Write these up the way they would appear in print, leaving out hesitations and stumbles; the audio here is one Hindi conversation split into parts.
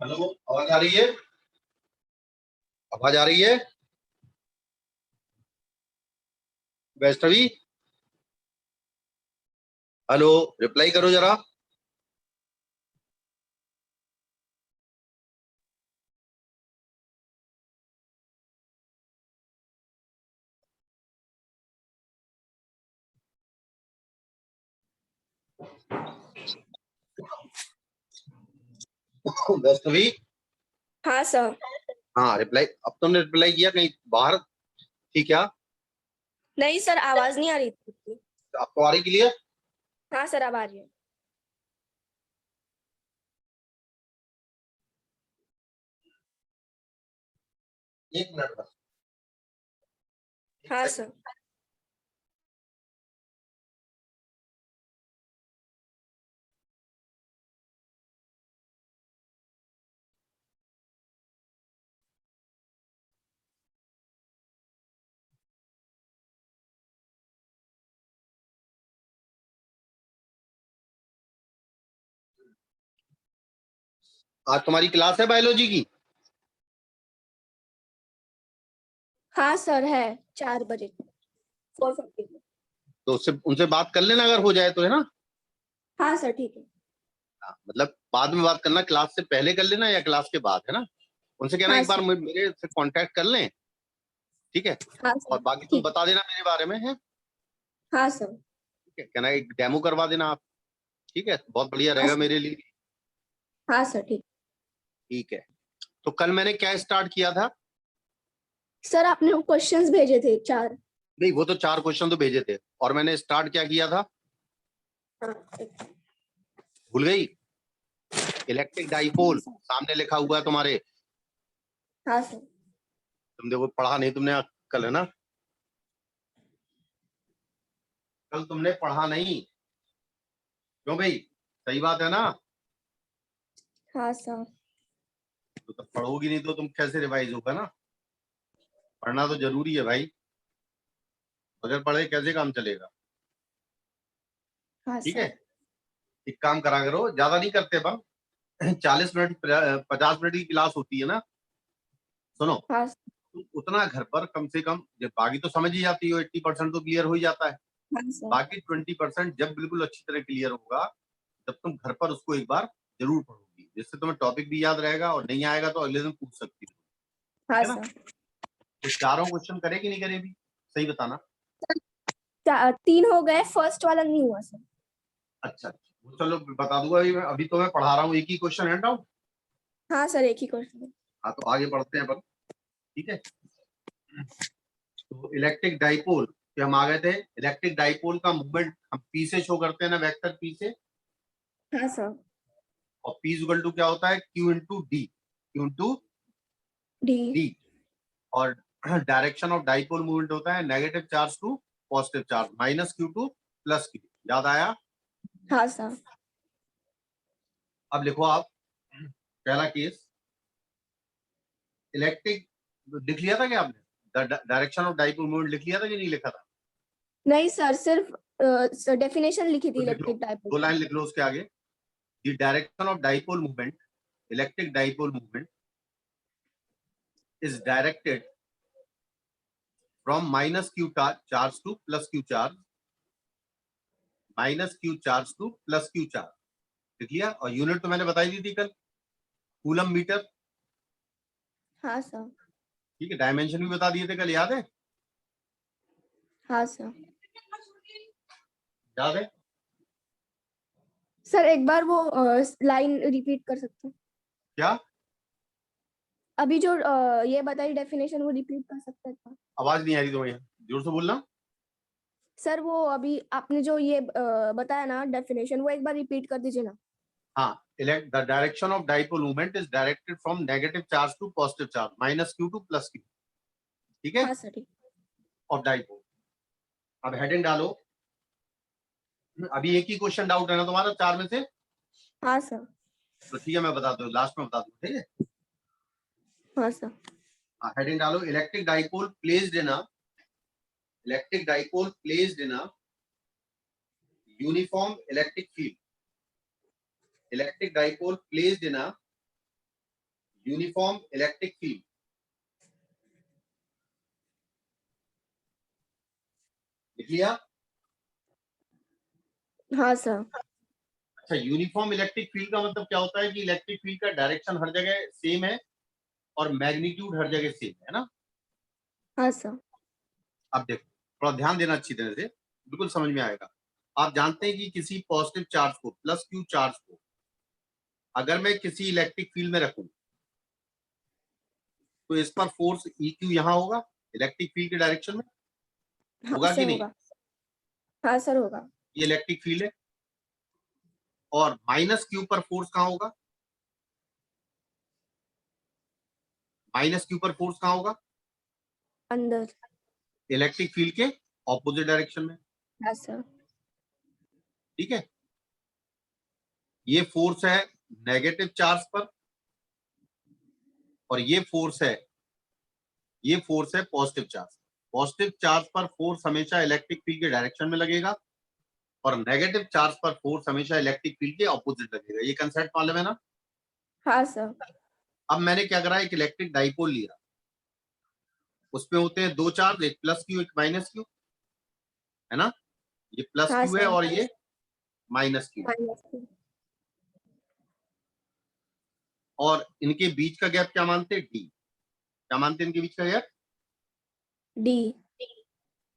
हेलो, आवाज आ रही है? आवाज आ रही है? वैष्णवी, हेलो, रिप्लाई करो जरा। वैष्णवी, हाँ सर। हाँ रिप्लाई। अब तुमने रिप्लाई किया, कहीं बाहर थी क्या? नहीं सर, आवाज नहीं आ रही थी। आपको आ रही क्लियर? हाँ सर, अब आ रही है। एक मिनट बस। हाँ सर। आज तुम्हारी क्लास है बायोलॉजी की? हाँ सर, है 4 बजे 4:50 में। तो उससे उनसे बात कर लेना अगर हो जाए तो, है ना? हाँ सर, ठीक है। हाँ, मतलब बाद में बात करना, क्लास से पहले कर लेना या क्लास के बाद, है ना? उनसे कहना हाँ एक बार सर। मेरे से कांटेक्ट कर लें, ठीक है? हाँ सर, और बाकी तुम ठीक। बता देना मेरे बारे में, है? हाँ सर। ठीक है, कहना एक डेमो करवा देना आप। ठीक है, बहुत बढ़िया हाँ रहेगा सर। मेरे लिए। हाँ सर, ठीक। ठीक है, तो कल मैंने क्या स्टार्ट किया था? सर, आपने क्वेश्चंस भेजे थे 4। नहीं, वो तो 4 क्वेश्चन तो भेजे थे, और मैंने स्टार्ट क्या किया था? हाँ। भूल गई? इलेक्ट्रिक डाइपोल सामने लिखा हुआ है तुम्हारे। हाँ सर। तुम देखो, पढ़ा नहीं तुमने कल, है ना? कल तुमने पढ़ा नहीं, क्यों भाई? सही बात है ना? हाँ सर। तो पढ़ोगी नहीं तो तुम कैसे रिवाइज होगा ना? पढ़ना तो जरूरी है भाई, बगैर पढ़े कैसे काम चलेगा? हाँ ठीक है, सर। एक काम करा करो, ज्यादा नहीं करते अपन। 40 मिनट 50 मिनट की क्लास होती है ना? सुनो, हाँ सर। तुम उतना घर पर कम से कम, जब बाकी तो समझ ही जाती हो, 80% तो क्लियर हो ही जाता है। हाँ सर। बाकी 20% जब बिल्कुल अच्छी तरह क्लियर होगा, तब तुम घर पर उसको एक बार जरूर पढ़ोगी, जिससे तुम्हें टॉपिक भी याद रहेगा, और नहीं आएगा तो अगले दिन पूछ सकती हो। हाँ ठीक है ना? सर। तो चारों क्वेश्चन करे कि नहीं करे भी? सही बताना। 3 हो गए, फर्स्ट वाला नहीं हुआ सर। अच्छा अच्छा, वो चलो बता दूंगा। अभी तो मैं पढ़ा रहा हूँ, एक ही क्वेश्चन हैंड आउट। हाँ सर, एक ही क्वेश्चन है। हाँ, तो आगे बढ़ते हैं अपन। ठीक है, तो इलेक्ट्रिक डाइपोल पे हम आ गए थे। इलेक्ट्रिक डाइपोल का मूवमेंट हम पी से शो करते हैं ना, वेक्टर पी से। हाँ सर। और पी इक्वल टू क्या होता है? Q into D. Q into D. D. और डायरेक्शन ऑफ डाइपोल मूवमेंट होता है negative charge to positive charge, minus Q to plus Q. याद आया? हाँ सर। अब लिखो आप पहला केस। इलेक्ट्रिक लिख लिया था क्या आपने? डायरेक्शन ऑफ डाइपोल मूवमेंट लिख लिया था कि नहीं लिखा था? नहीं सर, सिर्फ डेफिनेशन लिखी थी तो लिख लो, इलेक्ट्रिक डाइपोल 2 लाइन की। लिख लो उसके आगे। The direction of dipole movement, electric dipole movement is directed from minus q charge to plus q charge, minus q charge to plus q charge. लिख लिया? और यूनिट तो मैंने बताई दी थी कल, कूलम मीटर। हाँ सर। ठीक है, डायमेंशन भी बता दिए थे कल, याद है? हाँ सर। याद है? सर एक बार वो लाइन रिपीट कर सकते हैं? क्या? अभी जो ये बताई डेफिनेशन, वो रिपीट कर सकते हैं क्या? आवाज नहीं आ रही तुम्हें, जोर से बोलना। सर वो अभी आपने जो ये बताया ना डेफिनेशन, वो एक बार रिपीट कर दीजिए ना। हाँ, the direction of dipole movement is directed from negative charge to positive charge, minus Q to plus Q. ठीक है, हाँ सर ठीक। Of dipole. अब हेडिंग डालो। अभी एक ही क्वेश्चन डाउट है ना तुम्हारा 4 में से? हाँ सर। तो ठीक है, मैं बता दूं, लास्ट में बता दूं, ठीक है? हाँ सर। हेडिंग डालो, electric dipole placed in a uniform electric field. Electric dipole placed in a uniform electric field. लिख लिया? हाँ सर। अच्छा, यूनिफॉर्म इलेक्ट्रिक फील्ड का मतलब क्या होता है कि इलेक्ट्रिक फील्ड का डायरेक्शन हर जगह सेम है और मैग्नीट्यूड हर जगह सेम है ना? हाँ सर। अब देखो, थोड़ा ध्यान देना अच्छी तरह से, बिल्कुल समझ में आएगा। आप जानते हैं कि किसी पॉजिटिव चार्ज को, प्लस क्यू चार्ज को, अगर मैं किसी इलेक्ट्रिक फील्ड में रखूं तो इस पर फोर्स ई क्यू यहाँ होगा, इलेक्ट्रिक फील्ड के डायरेक्शन में। हाँ होगा सर कि नहीं? होगा। हाँ सर होगा। ये इलेक्ट्रिक फील्ड है। और माइनस क्यू पर फोर्स कहाँ होगा? माइनस क्यू पर फोर्स कहाँ होगा? अंदर। इलेक्ट्रिक फील्ड के ऑपोजिट डायरेक्शन में। हाँ सर। ठीक है, ये फोर्स है नेगेटिव चार्ज पर, और ये फोर्स है पॉजिटिव चार्ज। पॉजिटिव चार्ज पर फोर्स हमेशा इलेक्ट्रिक फील्ड के डायरेक्शन में लगेगा, और नेगेटिव चार्ज पर फोर्स हमेशा इलेक्ट्रिक फील्ड के ऑपोजिट लगेगा। ये कंसेप्ट मालूम है ना? हाँ सर। अब मैंने क्या करा, एक इलेक्ट्रिक डाइपोल लिया, उसमें होते हैं दो चार्ज, एक प्लस क्यू एक माइनस क्यू, है ना? ये प्लस हाँ क्यू है सर। और ये माइनस क्यू। माइनस और इनके बीच का गैप क्या मानते हैं? डी। क्या मानते हैं इनके बीच का गैप? डी।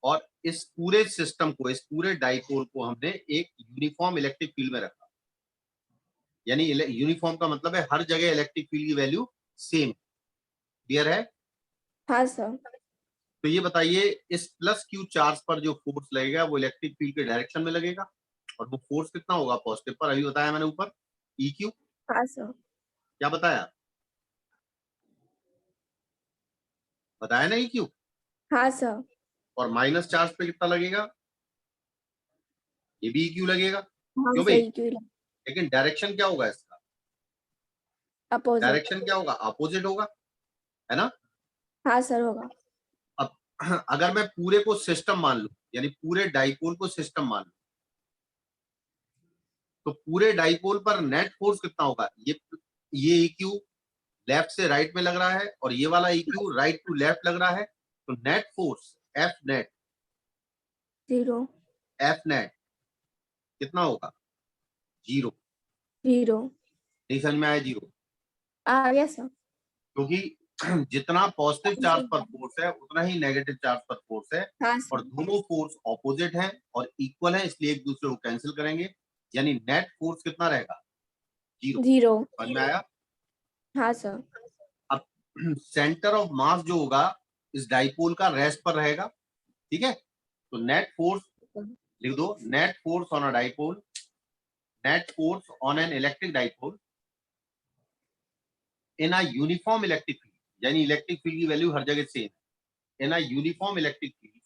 और इस पूरे सिस्टम को, इस पूरे डाइपोल को हमने एक यूनिफॉर्म इलेक्ट्रिक फील्ड में रखा। यानी यूनिफॉर्म का मतलब है हर जगह इलेक्ट्रिक फील्ड की वैल्यू सेम। क्लियर है? हाँ सर। तो ये बताइए, इस प्लस क्यू चार्ज पर जो फोर्स लगेगा वो इलेक्ट्रिक फील्ड के डायरेक्शन में लगेगा, और वो फोर्स कितना होगा पॉजिटिव पर? अभी बताया मैंने ऊपर, ई क्यू। हाँ सर। क्या बताया? बताया ना, ई क्यू। हाँ सर। और माइनस चार्ज पे कितना लगेगा? ये भी ई क्यू लगेगा। हाँ क्यों भाई? सही क्यों? लेकिन डायरेक्शन क्या होगा इसका? अपोजिट। डायरेक्शन क्या होगा? अपोजिट होगा, है ना? हाँ सर होगा। अब अगर मैं पूरे को सिस्टम मान लूं, यानी पूरे डाइपोल को सिस्टम मान लूं, तो पूरे डाइपोल पर नेट फोर्स कितना होगा? ये इक्यू लेफ्ट से राइट में लग रहा है, और ये वाला इक्यू राइट टू लेफ्ट लग रहा है, तो net force zero. F net कितना होगा? जीरो। जीरो। नहीं समझ में आया? जीरो। आ गया सर। क्योंकि जितना पॉजिटिव चार्ज पर फोर्स है उतना ही नेगेटिव चार्ज पर फोर्स है, हाँ और सर। दोनों फोर्स ऑपोजिट हैं और इक्वल है, इसलिए एक दूसरे को कैंसिल करेंगे। यानी नेट फोर्स कितना रहेगा? जीरो। जीरो। समझ में आया? हाँ सर। अब सेंटर ऑफ मास जो होगा इस डाइपोल का रेस्ट पर रहेगा। ठीक है, तो नेट फोर्स लिख दो, net force on a dipole, net force on an electric dipole in a uniform electric field. यानी इलेक्ट्रिक फील्ड की वैल्यू हर जगह सेम है। In a uniform electric field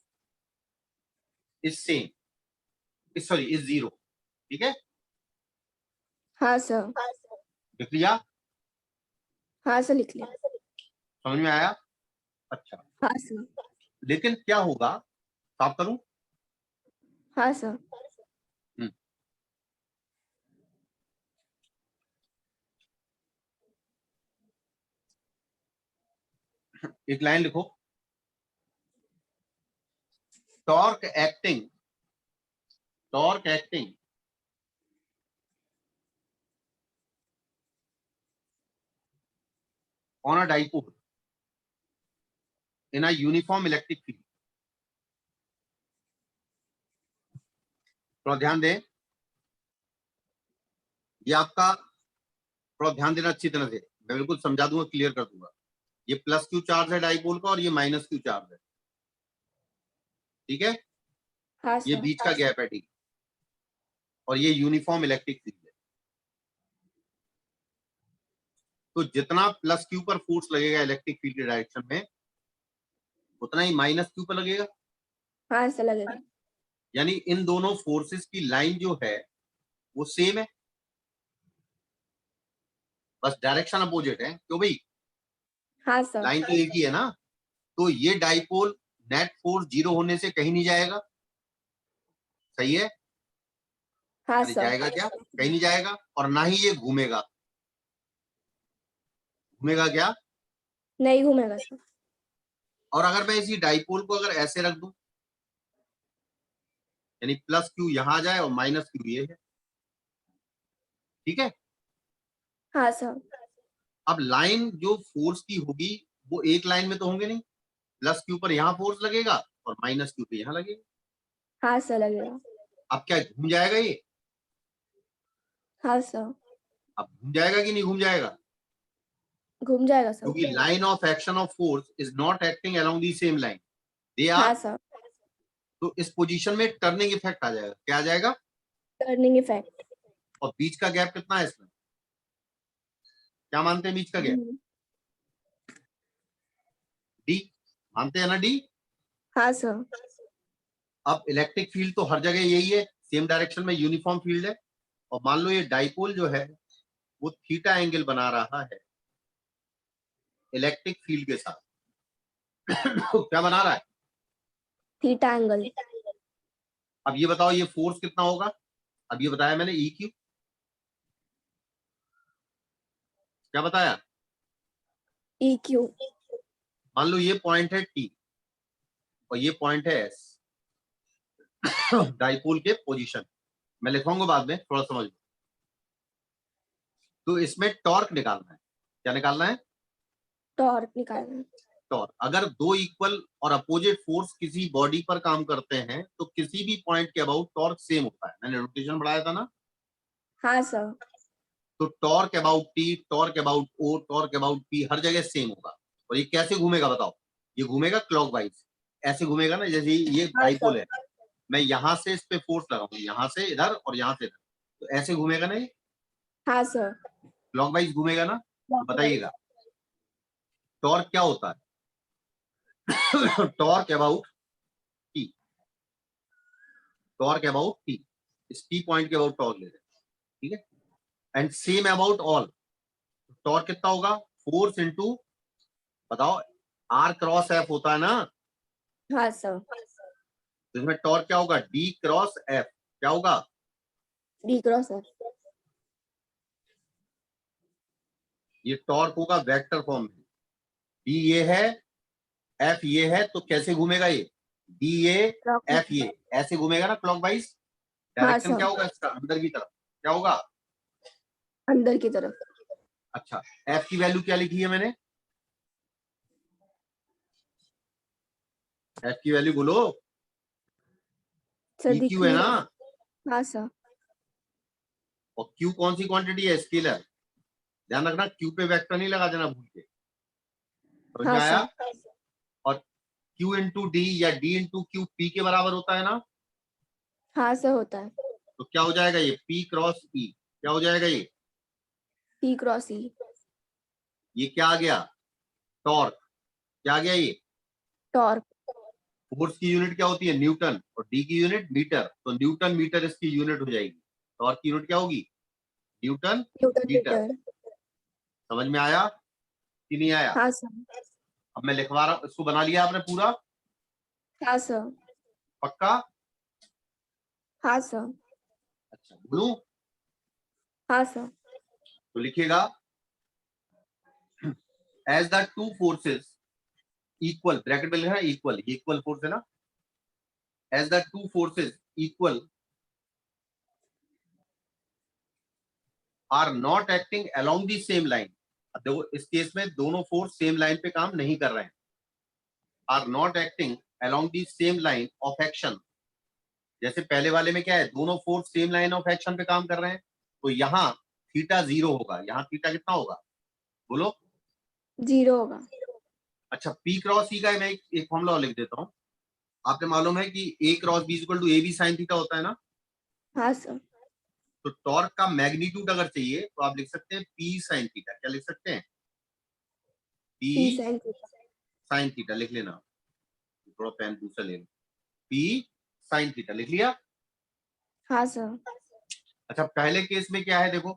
is same, sorry is zero. ठीक है, हाँ सर। लिख लिया? हाँ सर लिख लिया। समझ में आया? अच्छा, हाँ सर। लेकिन क्या होगा, साफ करूं? हाँ सर। हम्म, एक लाइन लिखो, torque acting on a dipole in a uniform electric field. थोड़ा ध्यान दें, ये आपका थोड़ा ध्यान देना अच्छी तरह से, मैं बिल्कुल समझा दूंगा, क्लियर कर दूंगा। ये प्लस क्यू चार्ज है डाइपोल का और ये माइनस क्यू चार्ज है, ठीक है। हाँ ये सर। बीच का गैप है, ठीक, और ये यूनिफॉर्म इलेक्ट्रिक फील्ड है। तो जितना प्लस क्यू पर फोर्स लगेगा इलेक्ट्रिक फील्ड के डायरेक्शन में, उतना ही माइनस क्यू पर लगेगा। हाँ सर लगेगा। यानी इन दोनों फोर्सेस की लाइन जो है वो सेम है, बस डायरेक्शन अपोजिट है। क्यों भाई, हाँ सर। लाइन तो एक ही है ना। तो ये डाइपोल नेट फोर्स 0 होने से कहीं नहीं जाएगा, सही है। हाँ अरे सर। जाएगा क्या, कहीं नहीं जाएगा, और ना ही ये घूमेगा। घूमेगा क्या, नहीं घूमेगा सर। और अगर मैं इसी डाइपोल को अगर ऐसे रख दूं, यानी प्लस क्यू यहां जाए और माइनस क्यू ये है, ठीक है। हाँ सर। अब लाइन जो फोर्स की होगी वो एक लाइन में तो होंगे नहीं, प्लस क्यू पर यहां फोर्स लगेगा और माइनस क्यू पे यहां लगेगा। हाँ सर लगेगा। अब क्या घूम जाएगा ये, हाँ सर। अब घूम जाएगा कि नहीं घूम जाएगा, घूम जाएगा सर। क्योंकि line of action of force is not acting along the same line, they are. हाँ सर। तो इस पोजीशन में टर्निंग इफेक्ट आ जाएगा। क्या आ जाएगा, टर्निंग इफेक्ट। और बीच का गैप कितना है इसमें, क्या मानते हैं बीच का गैप, डी, मानते हैं ना डी। हाँ सर। अब इलेक्ट्रिक फील्ड तो हर जगह यही है, सेम डायरेक्शन में यूनिफॉर्म फील्ड है, और मान लो ये डाइपोल जो है वो थीटा एंगल बना रहा है इलेक्ट्रिक फील्ड के साथ। तो क्या बना रहा है, थीटा एंगल। अब ये बताओ ये फोर्स कितना होगा। अब ये बताया मैंने ई क्यू, क्या बताया, ई क्यू। मान लो ये पॉइंट है टी और ये पॉइंट है एस, डाइपोल के पोजीशन, मैं लिखवाऊंगा बाद में, थोड़ा समझ लो। तो इसमें टॉर्क निकालना है, क्या निकालना है, टॉर्क निकालना। टॉर्क। अगर दो इक्वल और अपोजिट फोर्स किसी बॉडी पर काम करते हैं तो किसी भी पॉइंट के अबाउट टॉर्क सेम होता है, मैंने नोटेशन बढ़ाया था ना। हाँ सर। तो torque about T, torque about O, torque about P हर जगह सेम होगा। और ये कैसे घूमेगा बताओ, ये घूमेगा क्लॉकवाइज, ऐसे घूमेगा ना, जैसे ये हाँ डाइपोल सर। है, मैं यहां से इस पे फोर्स लगाऊंगा, यहां से इधर और यहां से इधर, तो ऐसे घूमेगा ना, ये हाँ सर। क्लॉकवाइज घूमेगा ना। तो बताइएगा टॉर्क क्या होता है। Torque about T, torque about T, इस टी पॉइंट के अबाउट टॉर्क ले रहे हैं, ठीक है। And same about all, torque कितना होगा, फोर्स इंटू, बताओ, आर क्रॉस एफ होता है ना। हाँ सर। तो इसमें टॉर्क क्या होगा, डी क्रॉस एफ, क्या होगा, डी क्रॉस एफ। ये टॉर्क होगा वेक्टर फॉर्म में, डी ये है, एफ ये है, तो कैसे घूमेगा ये, डी ये एफ ये, ऐसे घूमेगा ना क्लॉकवाइज। हाँ डायरेक्शन सर। क्या होगा इसका, अंदर की तरफ, क्या होगा। अंदर की तरफ। अच्छा, एफ की वैल्यू क्या लिखी है मैंने, एफ की वैल्यू बोलो, सर ई दिख क्यू है नहीं ना, रहा। हाँ सर। और क्यू कौन सी क्वांटिटी है, स्केलर। ध्यान रखना क्यू पे वेक्टर नहीं लगा देना भूल के, समझ में हाँ आया। सर। और क्यू इंटू डी या डी इंटू क्यू पी के बराबर होता है ना। हाँ सर होता है। तो क्या हो जाएगा ये, पी क्रॉस ई, क्या हो जाएगा टी क्रॉस ई। ये क्या आ गया, टॉर्क, क्या आ गया ये। टॉर्क। फोर्स की यूनिट क्या होती है, न्यूटन, और डी की यूनिट मीटर, तो न्यूटन मीटर इसकी यूनिट हो जाएगी। टॉर्क की यूनिट क्या होगी, न्यूटन न्यूटन मीटर। मीटर। समझ में आया कि नहीं आया। हाँ सर। अब मैं लिखवा रहा हूं, इसको बना लिया आपने पूरा, हाँ सर। पक्का। हाँ सर। अच्छा बोलूं, हाँ सर। तो लिखिएगा, as the two forces equal, bracket में लिखा है इक्वल, ये इक्वल फोर्स है ना, as the two forces equal are not acting along the same line, अब देखो इस केस में दोनों फोर्स सेम लाइन पे काम नहीं कर रहे हैं, are not acting along the same line of action. जैसे पहले वाले में क्या है, दोनों force same line of action पे काम कर रहे हैं, तो यहाँ थीटा 0 होगा। यहाँ थीटा कितना होगा बोलो? 0 होगा। अच्छा, P क्रॉस E का मैं एक फॉर्मूला और लिख देता हूँ। आपने मालूम है कि A cross B equal to A B sine theta होता है ना। हाँ सर। तो टॉर्क का मैग्नीट्यूड अगर चाहिए तो आप लिख सकते हैं P साइन थीटा। क्या लिख सकते हैं? P P sin theta. Sine theta लिख लेना, थोड़ा पेन दूसरा ले लो। P साइन थीटा लिख लिया। हाँ सर। अच्छा, पहले केस में क्या है देखो,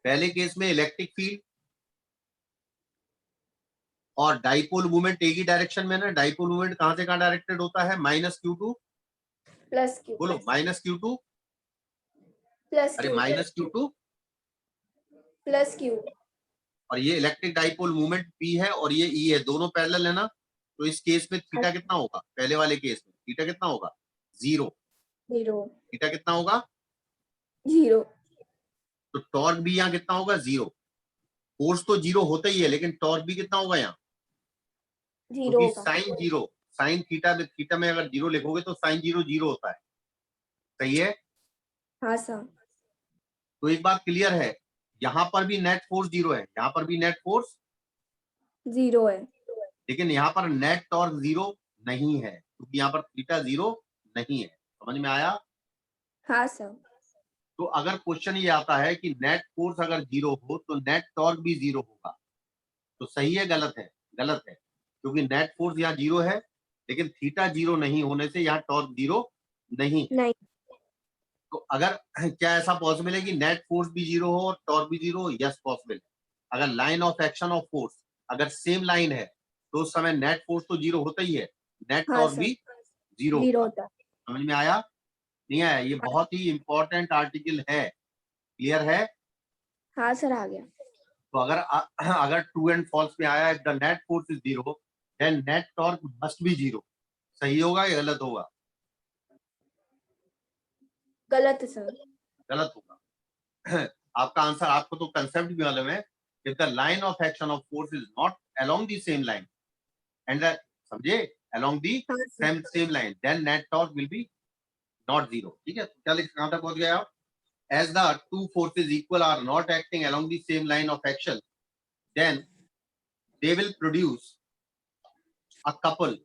पहले केस में इलेक्ट्रिक फील्ड और डाइपोल मूवमेंट एक ही डायरेक्शन में ना। डाइपोल मूवमेंट कहां से कहां डायरेक्टेड होता है? -q2 plus Q। बोलो, -q2, प्लस अरे Q। -q2। Plus Q। और ये इलेक्ट्रिक डाइपोल मूवमेंट P है और ये E है, दोनों पैरेलल है ना। तो इस केस में थीटा कितना होगा? पहले वाले केस में थीटा कितना होगा? 0। 0। थीटा कितना होगा? 0। तो टॉर्क भी यहाँ कितना होगा? 0। फोर्स तो 0 होता ही है, लेकिन टॉर्क भी कितना होगा यहाँ? 0 क्योंकि होगा। साइन 0, साइन थीटा में अगर 0 लिखोगे तो साइन 0 0 होता है। सही है? हाँ सर। तो एक बात क्लियर है, यहाँ पर भी नेट फोर्स 0 है, यहाँ पर भी नेट फोर्स 0 है। लेकिन यहाँ पर नेट टॉर्क 0 नहीं है, क्योंकि यहाँ पर थीटा 0 नहीं है। समझ में आया? हाँ सर। तो अगर क्वेश्चन ये आता है कि नेट फोर्स अगर 0 हो तो नेट टॉर्क भी 0 होगा, तो सही है गलत है? गलत है, क्योंकि नेट फोर्स यहाँ 0 है, लेकिन थीटा 0 नहीं होने से यहाँ टॉर्क 0 नहीं है। नहीं। तो अगर क्या ऐसा पॉसिबल है कि नेट फोर्स भी 0 हो और टॉर्क भी 0 हो? यस पॉसिबल है। अगर line of action of force अगर सेम लाइन है तो उस समय नेट फोर्स तो 0 होता ही है, नेट हाँ टॉर्क सर। भी 0 0 होगा। होता है। समझ में आया? नहीं आया? ये हाँ। बहुत ही इंपॉर्टेंट आर्टिकल है। क्लियर है? हाँ सर, आ गया। तो अगर ट्रू एंड फॉल्स में आया, if the net force is 0 then net torque must be 0, सही होगा या गलत होगा? गलत है सर। गलत होगा। आपका आंसर, आपको तो कंसेप्ट भी मालूम है, if the line of action of force is not along the same line and समझे, अलोंग द हाँ sir. Same line, then net torque will be not 0। ठीक है, क्या लिख, कहां तक पहुंच गए आप? As the two forces equal are not acting along the same line of action, then they will produce a couple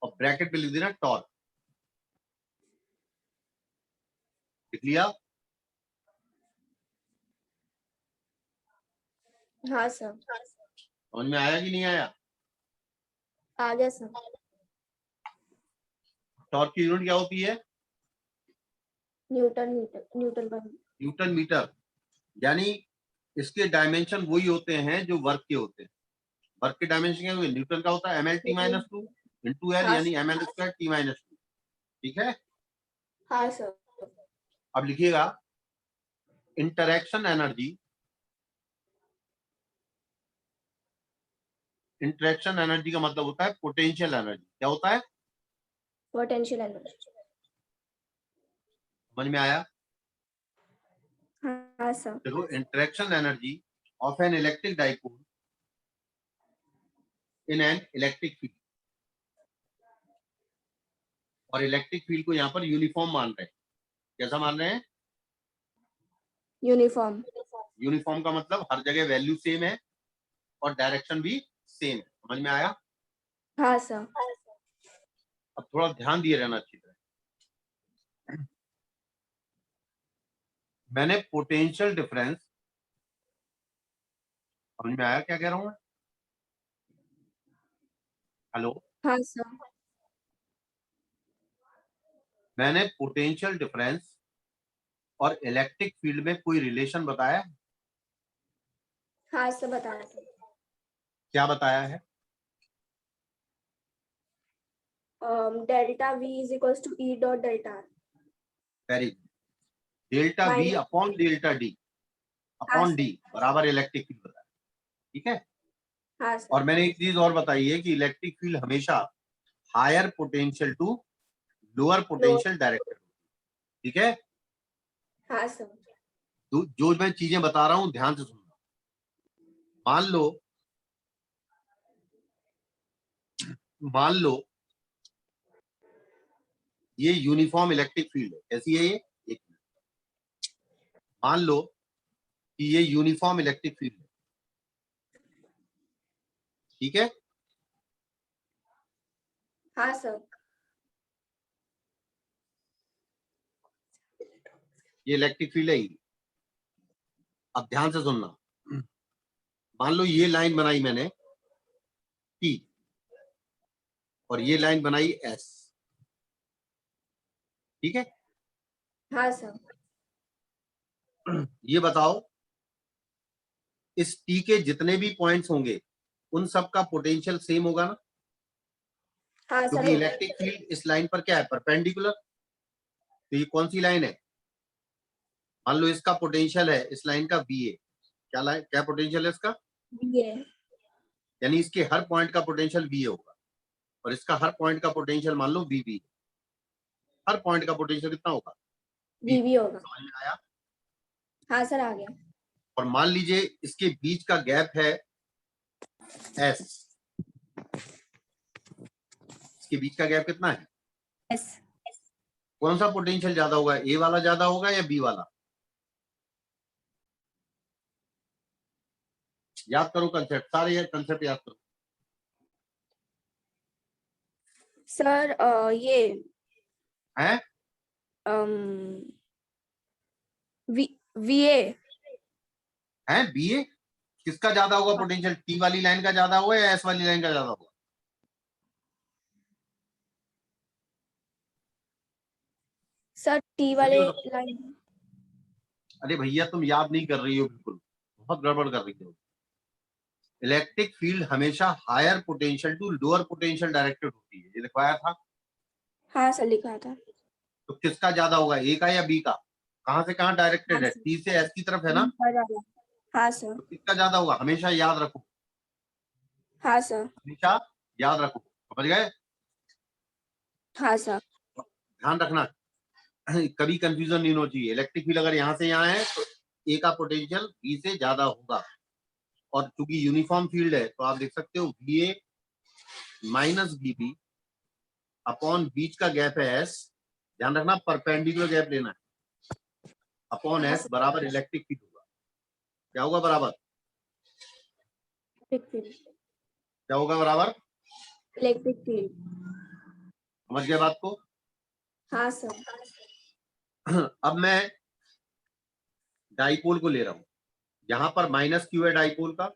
of bracket पे लिख देना torque। लिख लिया? हाँ सर। समझ में आया कि नहीं आया? आ गया सर। टॉर्क की यूनिट क्या होती है? न्यूटन न्यूटन का। Newton metre. यानी इसके डायमेंशन वही होते हैं जो वर्क के होते हैं। वर्क के डायमेंशन क्या होंगे? न्यूटन का होता है ml/t-2 इंटू एल, हाँ यानी सर। ml²t-2। ठीक है, हाँ सर। अब लिखिएगा इंटरेक्शन एनर्जी। इंटरेक्शन एनर्जी का मतलब होता है पोटेंशियल एनर्जी। क्या होता है? Potential energy. समझ में आया? हाँ सर। देखो, interaction energy of N electric dipole in an electric field, और इलेक्ट्रिक फील्ड को यहाँ पर यूनिफॉर्म मान रहे हैं। कैसा मान रहे हैं? यूनिफॉर्म। यूनिफॉर्म का मतलब हर जगह वैल्यू सेम है और डायरेक्शन भी सेम है। समझ में आया? हाँ सर। अब थोड़ा ध्यान दिए रहना अच्छी तरह। मैंने पोटेंशियल डिफरेंस, समझ में आया क्या कह रहा हूं मैं? हेलो? हाँ सर। मैंने पोटेंशियल डिफरेंस और इलेक्ट्रिक फील्ड में कोई रिलेशन बताया? हाँ सर, बताया था। क्या बताया है? Delta V is equals to E dot delta R। Very good. Delta V minus. Upon delta D हाँ अपॉन डी सर। बराबर इलेक्ट्रिक फील्ड बताया। ठीक है, हाँ और सर। मैंने एक चीज और बताई है कि इलेक्ट्रिक फील्ड हमेशा higher potential to lower low. Potential directed. ठीक है, हाँ सर। जो मैं चीजें बता रहा हूं ध्यान से सुनना। मान लो ये यूनिफॉर्म इलेक्ट्रिक फील्ड है, कैसी है ये? एक मिनट, मान लो कि ये यूनिफॉर्म इलेक्ट्रिक फील्ड है, ठीक है? हाँ सर। ये इलेक्ट्रिक फील्ड है ये। अब ध्यान से सुनना, मान लो ये लाइन बनाई मैंने T और ये लाइन बनाई S, ठीक है? हाँ सर। ये बताओ इस T के जितने भी पॉइंट्स होंगे उन सब का पोटेंशियल सेम होगा ना? हाँ सर। क्योंकि इलेक्ट्रिक फील्ड इस लाइन पर क्या है? परपेंडिकुलर। तो ये कौन सी लाइन है? मान लो इसका पोटेंशियल है इस लाइन का VA, क्या लाइन, क्या पोटेंशियल है इसका? ये यानी इसके हर पॉइंट का पोटेंशियल VA होगा और इसका हर पॉइंट का पोटेंशियल मान लो VB। हर पॉइंट का पोटेंशियल कितना होगा? बीवी होगा। समझ में आया? हाँ सर, आ गया। और मान लीजिए इसके बीच का गैप है S, इसके बीच का गैप कितना है? एस। कौन सा पोटेंशियल ज्यादा होगा? A वाला ज्यादा होगा या B वाला? याद करो कंसेप्ट, सारे कंसेप्ट याद करो। सर ये हैं? VA। हैं BA? किसका ज्यादा होगा पोटेंशियल? T वाली लाइन का ज्यादा होगा या S वाली लाइन का ज्यादा होगा? सर T वाले लाइन। अरे भैया तुम याद नहीं कर रही हो, बिल्कुल बहुत गड़बड़ कर रही हो। इलेक्ट्रिक फील्ड हमेशा higher potential to lower potential directed होती है, ये लिखवाया था। हाँ सर, लिखा था। तो किसका ज्यादा होगा, A का या B का? कहां से कहां डायरेक्टेड है? T से S की तरफ है ना? हाँ सर। तो किसका ज्यादा होगा? हमेशा याद रखो, हाँ सर। हमेशा याद रखो, समझ गए? हाँ सर। ध्यान रखना, कभी कंफ्यूजन नहीं होना चाहिए। इलेक्ट्रिक फील्ड अगर यहाँ से यहाँ है तो A का पोटेंशियल B से ज्यादा होगा, और चूंकि यूनिफॉर्म फील्ड है तो आप देख सकते हो VA माइनस VB अपॉन बीच का गैप है S, ध्यान रखना परपेंडिकुलर गैप लेना है, अपॉन S बराबर इलेक्ट्रिक फील्ड होगा। क्या होगा बराबर? क्या होगा बराबर? Electric field. समझ गए बात को? हाँ सर। अब मैं डाइपोल को ले रहा हूं, यहां पर -Q है डाइपोल का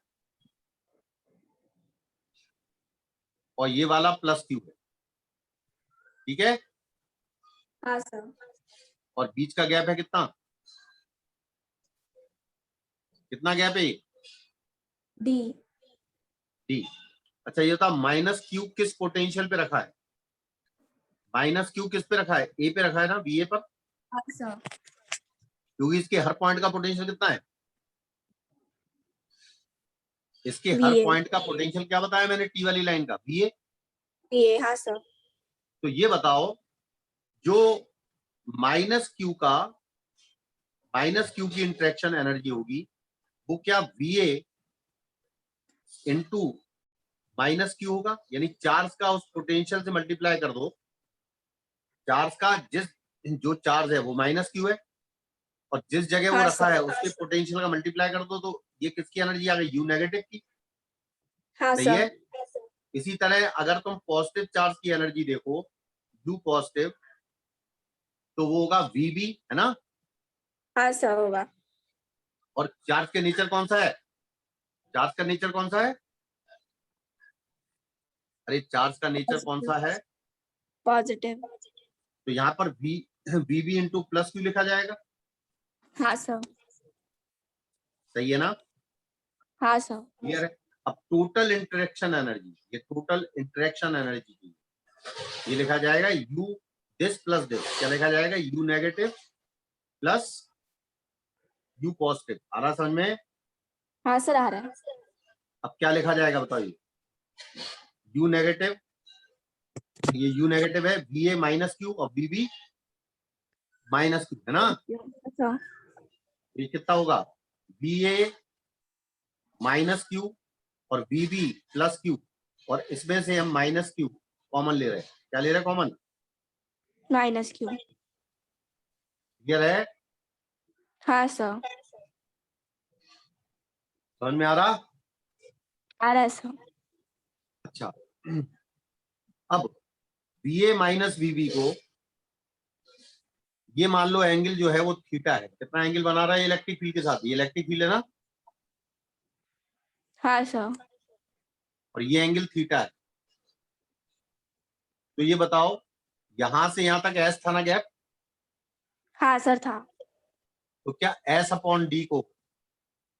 और ये वाला +Q है, ठीक है? हाँ सर। और बीच का गैप है कितना? कितना गैप है? D। D। अच्छा ये बता -Q किस पोटेंशियल पे रखा है? -Q किस पे रखा है? A पे रखा है ना, VA पर, हाँ सर। क्योंकि इसके हर पॉइंट का पोटेंशियल कितना है? इसके हर VA। पॉइंट का पोटेंशियल क्या बताया मैंने? T वाली लाइन का VA। VA। हाँ सर। तो ये बताओ जो -Q की इंटरेक्शन एनर्जी होगी वो क्या VA इंटू -Q होगा? यानी चार्ज का उस पोटेंशियल से मल्टीप्लाई कर दो, चार्ज का जो चार्ज है वो -Q है और जिस जगह वो हाँ रखा सर। है उसके पोटेंशियल का मल्टीप्लाई कर दो, तो ये किसकी एनर्जी आ गई? U नेगेटिव की। हाँ सही सर। है? इसी तरह अगर तुम पॉजिटिव चार्ज की एनर्जी देखो, U पॉजिटिव, तो वो होगा VB, है ना? हाँ सर, होगा। और चार्ज का नेचर कौन सा है? चार्ज का नेचर कौन सा है? अरे चार्ज का नेचर कौन सा है? पॉजिटिव। तो यहाँ पर VB इंटू +Q लिखा जाएगा। हाँ सर। सही है ना? हाँ सर। क्लियर है? अब टोटल इंटरेक्शन एनर्जी, ये टोटल इंटरेक्शन एनर्जी की ये लिखा जाएगा U दिस प्लस दिस, क्या लिखा जाएगा? U negative plus U positive. आ रहा समझ में? हाँ सर, आ रहा है। अब क्या लिखा जाएगा बताइए? U नेगेटिव, ये U नेगेटिव है, VA -Q और VB -Q, है ना? अच्छा। ये कितना होगा? VA माइनस क्यू और बीबी प्लस क्यू, और इसमें से हम माइनस क्यू कॉमन ले रहे हैं। क्या ले रहे हैं कॉमन? Minus Q. क्लियर है? हाँ सर। समझ में आ रहा? आ रहा है सर। अच्छा, अब बीए माइनस बीबी को, ये मान लो एंगल जो है वो थीटा है। कितना एंगल बना रहा है इलेक्ट्रिक फील्ड के साथ? ये इलेक्ट्रिक फील्ड है ना, हाँ सर। और ये एंगल थीटा है। तो ये बताओ, यहां से यहां तक एस था ना गैप, हाँ सर था। तो क्या एस अपॉन डी को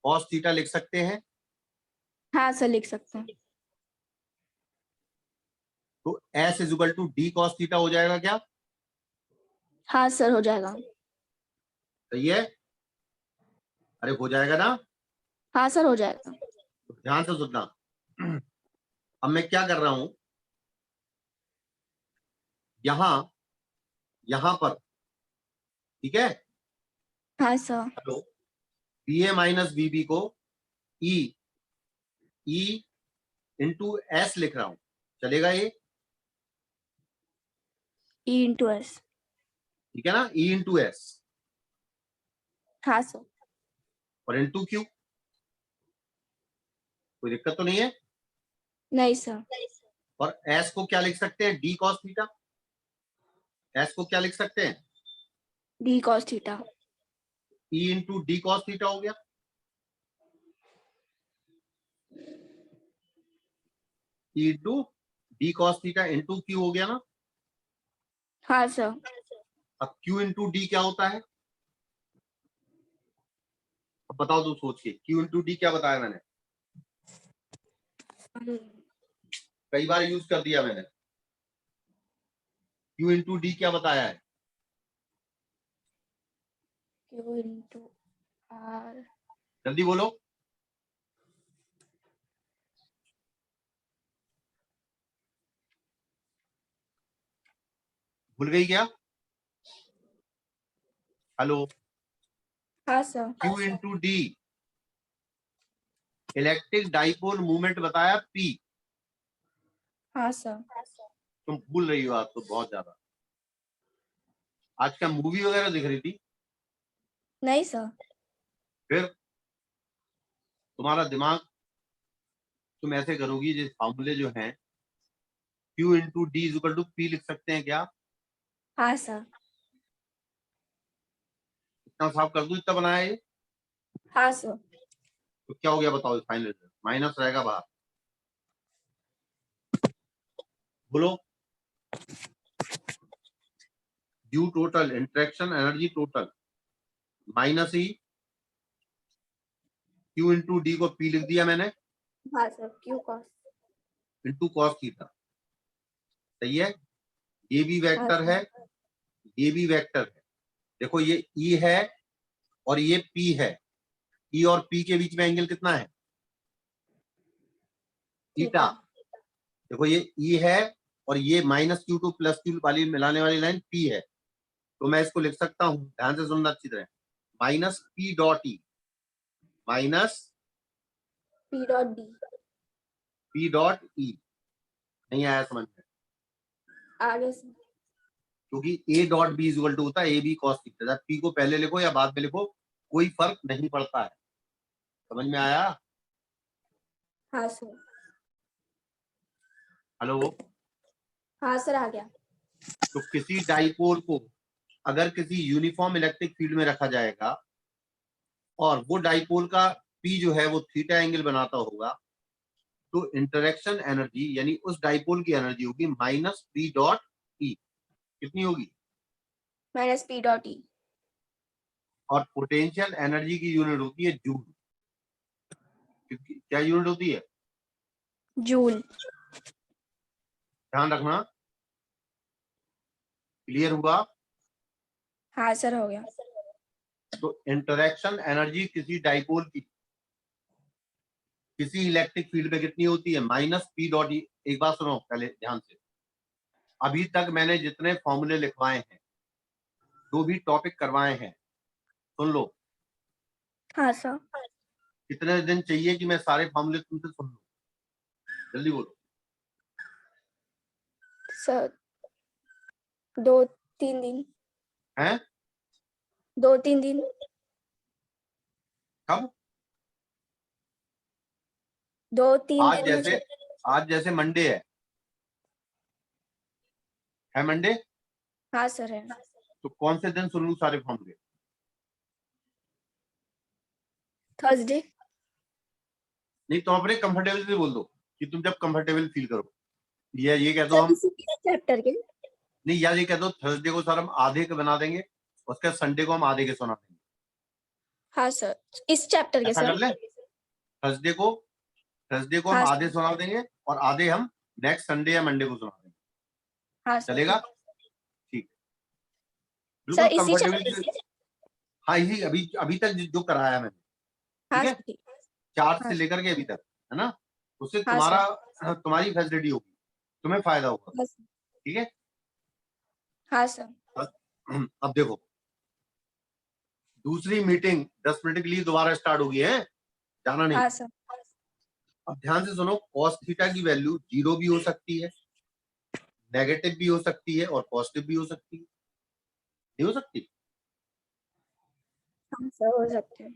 कॉस थीटा लिख सकते हैं? हाँ सर लिख सकते हैं। तो S is equal to D cos theta हो जाएगा क्या? हाँ सर हो जाएगा। सही है? अरे हो जाएगा ना? हाँ सर हो जाएगा। तो ध्यान से सुनना। अब मैं क्या कर रहा हूं, यहां यहां पर, ठीक है, हाँ सर। हेलो, बी ए माइनस बीबी को ई ई इंटू एस लिख रहा हूं, चलेगा ये? E into S. ठीक है ना, ई इंटू एस हाँ सर। और इंटू क्यू। कोई दिक्कत तो नहीं है? नहीं सर। और एस को क्या लिख सकते हैं? D cos theta. एस को क्या लिख सकते हैं? D cos theta. E into D cos theta हो गया। E into D cos theta into Q हो गया ना। हाँ सर। अब क्यू इंटू डी क्या होता है? अब बताओ तुम सोच के, क्यू इंटू डी क्या बताया मैंने? कई बार यूज कर दिया मैंने। क्यू इंटू डी क्या बताया है? Q into R. जल्दी बोलो। भूल गई क्या? हेलो, हाँ sir. Q into D electric dipole movement बताया पी। हाँ सर। तुम भूल रही हो आज तो बहुत ज्यादा। आज क्या मूवी वगैरह दिख रही थी? नहीं सर। फिर तुम्हारा दिमाग, तुम ऐसे करोगी, जिस फॉर्मूले जो हैं, Q into D is equal to P लिख सकते हैं क्या? हाँ सर। इतना साफ कर दूं इतना बनाया ये? हाँ सर। तो क्या हो गया बताओ? फाइनल रिजल्ट माइनस रहेगा बाहर। बोलो। Due total interaction energy total minus ही क्यू इंटू डी को पी लिख दिया मैंने, हाँ sir Q cos. Into cos theta. सही है? ये भी हाँ वेक्टर सर। है, ये भी वेक्टर है। देखो ये ई है और ये पी है। ई और पी के बीच में एंगल कितना है? थीटा। थीटा। देखो ये ई है और ये minus Q to plus Q वाली मिलाने वाली लाइन पी है। तो मैं इसको लिख सकता हूं, ध्यान से सुनना अच्छी तरह, minus P dot E, minus P dot D. P dot E. नहीं आया समझ में? आगे से। क्योंकि A dot B equal to होता है A B cos theta. P को पहले लिखो या बाद में लिखो, कोई फर्क नहीं पड़ता है। समझ में आया? हाँ सर। हेलो। हाँ सर आ गया। तो किसी डाइपोल को अगर किसी यूनिफॉर्म इलेक्ट्रिक फील्ड में रखा जाएगा और वो डाइपोल का पी जो है वो थीटा एंगल बनाता होगा, तो इंटरेक्शन एनर्जी यानी उस डाइपोल की एनर्जी होगी माइनस पी डॉट ई। कितनी होगी? माइनस पी डॉट ई। और पोटेंशियल एनर्जी की यूनिट होती है जूल। क्या यूनिट होती है? जूल। ध्यान रखना। क्लियर हुआ? हाँ सर हो गया। तो इंटरेक्शन एनर्जी किसी डाइपोल की किसी इलेक्ट्रिक फील्ड में कितनी होती है? माइनस पी डॉट ई। एक बात सुनो पहले ध्यान से, अभी तक मैंने जितने फॉर्मूले लिखवाए हैं, जो भी टॉपिक करवाए हैं, सुन लो। हाँ सर। कितने दिन चाहिए कि मैं सारे फॉर्मूले तुमसे सुन लूं? जल्दी बोलो। सर 2-3 दिन। हैं? 2-3 दिन। कब? 2-3 आज दिन में जैसे आज जैसे मंडे है मंडे, हाँ सर है। तो कौन से दिन सुन लूं सारे फॉर्मूले? थर्सडे। नहीं तो अपने कंफर्टेबल से बोल दो कि तुम जब कंफर्टेबल फील करो, या ये कह दो सर हम, इसी चैप्टर के। नहीं यार ये कह दो थर्सडे को सर हम आधे के बना देंगे, उसके बाद संडे को हम आधे के सुना देंगे। हाँ सर इस चैप्टर के ऐसा कर सर। ले, थर्सडे को हम हाँ आधे सर। सुना देंगे और आधे हम नेक्स्ट संडे या मंडे को सुना देंगे। हाँ सर चलेगा? ठीक। ठीक, सर बिल्कुल इसी कंफर्टेबल। चैप्टर से। हाँ यही अभी अभी तक जो कराया मैंने, हाँ ठीक है, सर ठीक। चार्ट हाँ से लेकर के अभी तक, है ना? उससे हाँ सर। तुम्हारी फैसिलिटी होगी, तुम्हें फायदा होगा। हाँ सर। ठीक है, हाँ सर। अब देखो दूसरी मीटिंग 10 मिनट के लिए दोबारा स्टार्ट होगी है, जाना नहीं। हाँ सर। अब ध्यान से सुनो, कॉस थीटा की वैल्यू 0 भी हो सकती है, नेगेटिव भी हो सकती है और पॉजिटिव भी हो सकती है। नहीं हो सकती? हाँ सर हो सकते हैं।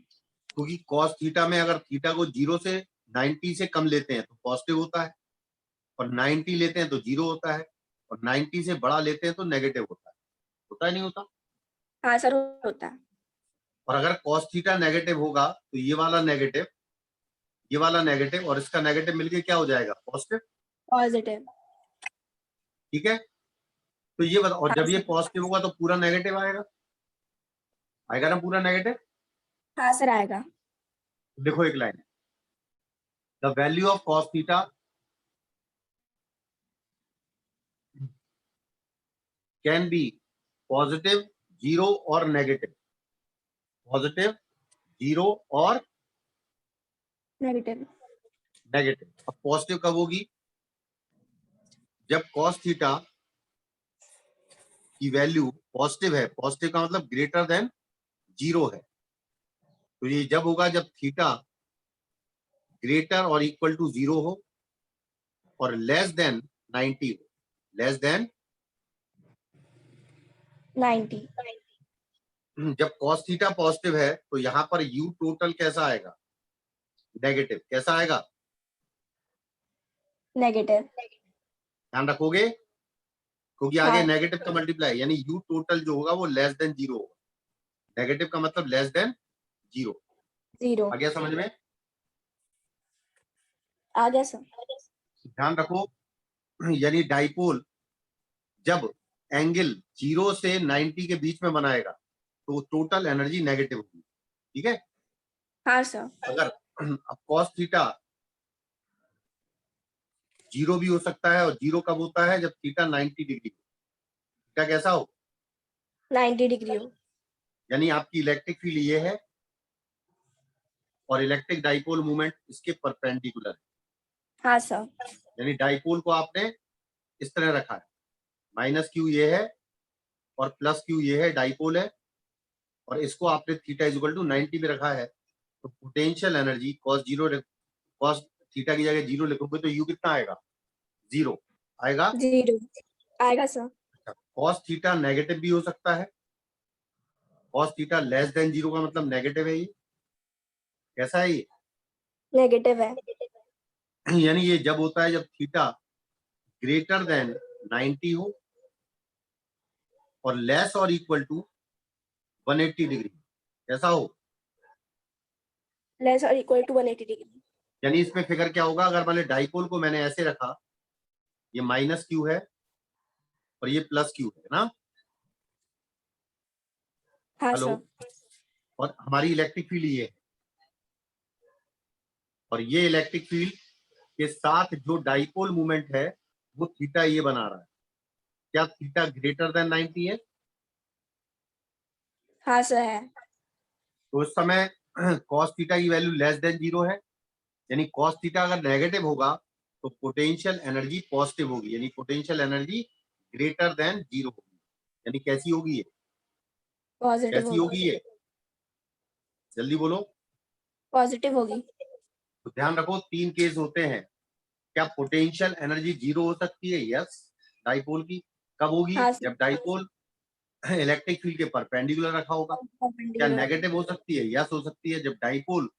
क्योंकि कॉस थीटा में अगर थीटा को 0 से 90 से कम लेते हैं तो पॉजिटिव होता है, और 90 लेते हैं तो 0 होता है, और 90 से बड़ा लेते हैं तो नेगेटिव होता है नहीं होता? हाँ सर होता है। और अगर cos थीटा नेगेटिव होगा तो ये वाला नेगेटिव, ये वाला नेगेटिव और इसका नेगेटिव मिलके क्या हो जाएगा? पॉजिटिव। पॉजिटिव। ठीक है, तो ये बता, और हाँ जब ये सर। पॉजिटिव होगा तो पूरा नेगेटिव आएगा, आएगा ना पूरा नेगेटिव? हाँ सर आएगा। देखो एक line, the value of cos theta can be positive, 0 और नेगेटिव, पॉजिटिव, 0 और नेगेटिव। नेगेटिव। अब पॉजिटिव कब होगी? जब cos थीटा की वैल्यू पॉजिटिव है, पॉजिटिव का मतलब ग्रेटर देन 0 है। तो ये जब होगा जब थीटा ग्रेटर और इक्वल टू 0 हो और लेस देन 90 हो, लेस देन 90। जब cos थीटा पॉजिटिव है तो यहां पर u टोटल कैसा आएगा? नेगेटिव। कैसा आएगा? नेगेटिव। ध्यान रखोगे, क्योंकि आगे हाँ नेगेटिव का मल्टीप्लाई, यानी u टोटल जो होगा वो लेस देन 0 होगा। नेगेटिव का मतलब लेस देन 0। 0। आ गया समझ में? आ गया सर। ध्यान रखो, यानी डाइपोल जब एंगल 0 से 90 के बीच में बनाएगा तो टोटल एनर्जी नेगेटिव होगी। ठीक है, हाँ सर। अगर अब cos थीटा 0 भी हो सकता है, और 0 कब होता है? जब थीटा 90 डिग्री, थीटा कैसा हो? 90 डिग्री हो। यानी आपकी इलेक्ट्रिक फील्ड ये है और इलेक्ट्रिक डाइपोल मूवमेंट इसके परपेंडिकुलर है। हाँ सर। यानी डाइपोल को आपने इस तरह रखा है, माइनस क्यू ये है और प्लस क्यू ये है, डाइपोल है, और इसको आपने थीटा इज इक्वल टू 90 में रखा है। तो पोटेंशियल एनर्जी कॉस थीटा की जगह 0 लिखोगे तो यू कितना आएगा? 0 आएगा। 0 आएगा सर। कॉस थीटा नेगेटिव भी हो सकता है, कॉस थीटा लेस देन 0 का मतलब नेगेटिव है। ये कैसा है ये? नेगेटिव है। यानी ये जब होता है जब थीटा ग्रेटर देन 90 हो और लेस और इक्वल टू 180 डिग्री। कैसा हो? लेस और इक्वल टू 180 डिग्री। यानी इसमें फिगर क्या होगा? अगर मान लो डाइपोल को मैंने ऐसे रखा, ये माइनस क्यू है और ये प्लस क्यू है ना, हाँ हेलो, सर। और हमारी इलेक्ट्रिक फील्ड ये है, और ये इलेक्ट्रिक फील्ड के साथ जो डाइपोल मूवमेंट है वो थीटा ये बना रहा है। क्या थीटा ग्रेटर देन 90 है? हाँ सर है। तो उस समय cos थीटा की वैल्यू लेस देन 0 है, यानी cos थीटा अगर नेगेटिव होगा तो पोटेंशियल एनर्जी पॉजिटिव होगी, यानी पोटेंशियल एनर्जी ग्रेटर देन 0 होगी। यानी कैसी होगी ये? पॉजिटिव कैसी होगा। होगी ये? जल्दी बोलो। पॉजिटिव होगी। तो ध्यान रखो 3 केस होते हैं। क्या पोटेंशियल एनर्जी 0 हो सकती है? यस। डाइपोल की कब होगी? हाँ सर। जब डाइपोल इलेक्ट्रिक फील्ड के परपेंडिकुलर रखा होगा। क्या perpendicular। नेगेटिव हो सकती है? यस हो सकती है, जब डाइपोल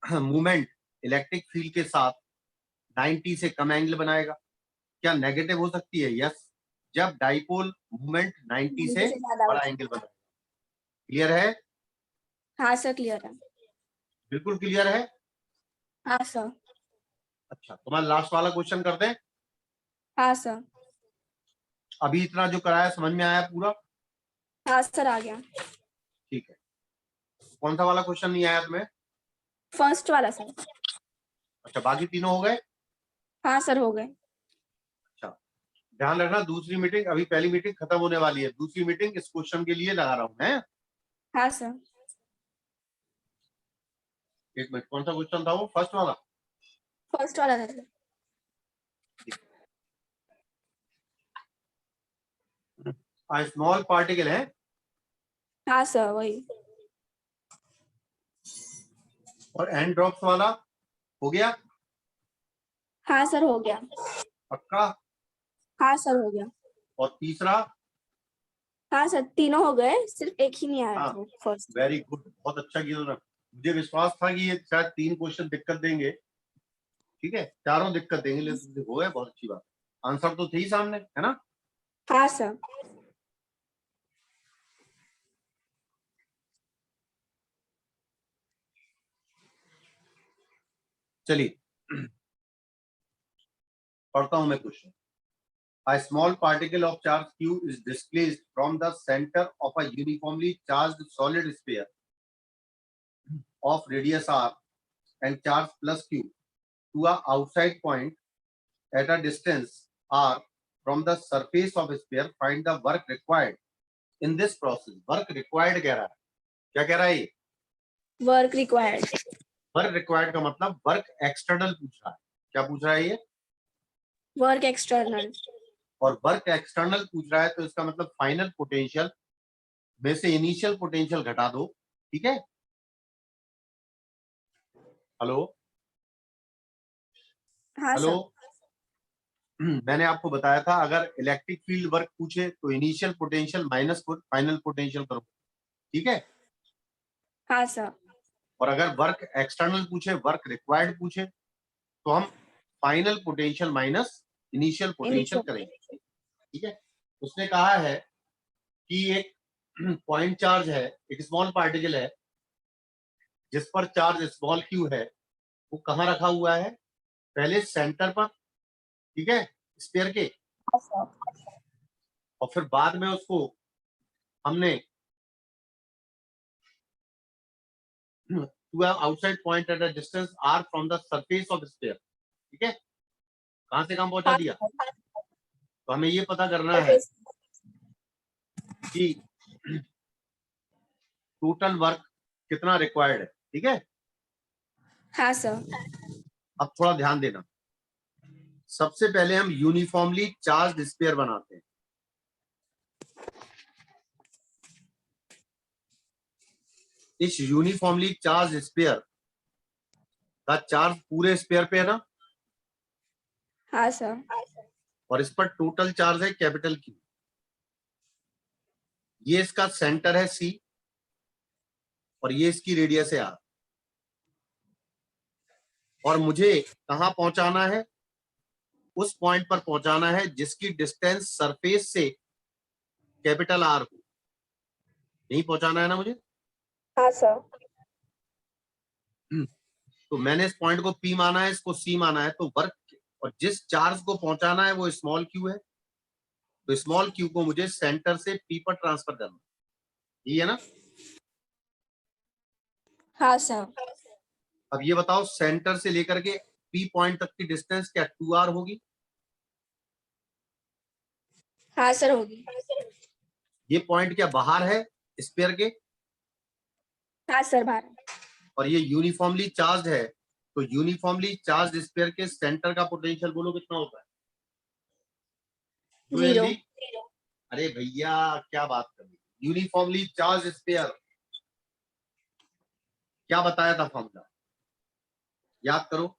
मूवमेंट इलेक्ट्रिक फील्ड के साथ 90 से कम एंगल बनाएगा। क्या नेगेटिव हो सकती है? यस, जब डाइपोल मूवमेंट 90 से ज्यादा बड़ा होगी। एंगल बनाएगा। क्लियर है? हाँ सर क्लियर है। बिल्कुल क्लियर है। हाँ सर। अच्छा, तुम्हारा लास्ट वाला क्वेश्चन करते हैं। हाँ सर। अभी इतना जो कराया समझ में आया पूरा? हाँ सर आ गया। ठीक है। कौन सा वाला क्वेश्चन नहीं आया तुम्हें? फर्स्ट वाला सर। अच्छा, बाकी तीनों हो गए? हाँ सर हो गए। अच्छा, ध्यान रखना दूसरी मीटिंग, अभी पहली मीटिंग खत्म होने वाली है, दूसरी मीटिंग इस क्वेश्चन के लिए लगा रहा हूं मैं। हाँ सर। एक मिनट, कौन सा क्वेश्चन था वो? फर्स्ट वाला? फर्स्ट वाला था सर। स्मॉल पार्टिकल है हाँ सर वही। और एंड ड्रॉप्स वाला हो गया? हाँ सर हो गया। पक्का? हाँ सर हो गया। और तीसरा? हाँ सर तीनों हो गए, सिर्फ एक ही नहीं आया हाँ, था फर्स्ट। वेरी गुड, बहुत अच्छा किया तुमने। मुझे विश्वास था कि ये शायद 3 क्वेश्चन दिक्कत देंगे। ठीक है, चारों दिक्कत देंगे, लेकिन हो गए, बहुत अच्छी बात। आंसर तो थे ही सामने, है ना? हाँ सर। चलिए पढ़ता हूं मैं question. A small particle of charge q is displaced from the center of a uniformly charged solid sphere of radius r and charge plus q to a outside point at a distance r from the surface of a sphere. Find the work required in this process. Work required कह रहा है, क्या कह रहा है ये? Work required. वर्क रिक्वायर्ड का मतलब वर्क एक्सटर्नल पूछ रहा है। क्या पूछ रहा है ये? Work external. और वर्क एक्सटर्नल पूछ रहा है तो इसका मतलब फाइनल पोटेंशियल में से इनिशियल पोटेंशियल घटा दो। ठीक है, हेलो हाँ हेलो। सर। मैंने आपको बताया था अगर इलेक्ट्रिक फील्ड वर्क पूछे तो initial potential minus final potential करो। ठीक है, हाँ सर। और अगर वर्क एक्सटर्नल पूछे, वर्क रिक्वायर्ड पूछे, तो हम final potential minus initial potential initial. करेंगे। ठीक है, उसने कहा है कि एक पॉइंट चार्ज है, एक स्मॉल पार्टिकल है जिस पर चार्ज स्मॉल क्यू है, वो कहाँ रखा हुआ है? पहले सेंटर पर, ठीक है, स्फीयर के, हाँ सर। और फिर बाद में उसको हमने to have outside point at a distance r from the surface of sphere. ठीक है, कहां से कहां पहुंचा हाँ दिया? सर। तो हमें ये पता करना है कि टोटल वर्क कितना रिक्वायर्ड है। ठीक है, हाँ सर। अब थोड़ा ध्यान देना। सबसे पहले हम यूनिफॉर्मली चार्ज स्फीयर बनाते हैं। इस यूनिफॉर्मली चार्ज स्फीयर का चार्ज पूरे स्फीयर पे है ना, हाँ सर। और इस पर टोटल चार्ज है कैपिटल क्यू। ये इसका सेंटर है सी और ये इसकी रेडियस है आर। और मुझे कहां पहुंचाना है? उस पॉइंट पर पहुंचाना है जिसकी डिस्टेंस सरफेस से कैपिटल आर हो। यही पहुंचाना है ना मुझे? हाँ सर। तो मैंने इस पॉइंट को पी माना है, इसको सी माना है, तो वर्क और जिस चार्ज को पहुंचाना है वो स्मॉल क्यू है, तो स्मॉल क्यू को मुझे सेंटर से पी पर ट्रांसफर करना, ये है ना? हाँ सर। अब ये बताओ सेंटर से लेकर के पी पॉइंट तक की डिस्टेंस क्या 2r होगी? हाँ सर होगी। ये पॉइंट क्या बाहर है स्फीयर के? हाँ सर बाहर। और ये यूनिफॉर्मली चार्ज है, तो यूनिफॉर्मली चार्ज स्फीयर के सेंटर का पोटेंशियल बोलो कितना होता है? जो 0। जल्दी, अरे भैया क्या बात कर रही, यूनिफॉर्मली चार्ज स्फीयर क्या बताया था फॉर्मूला? याद करो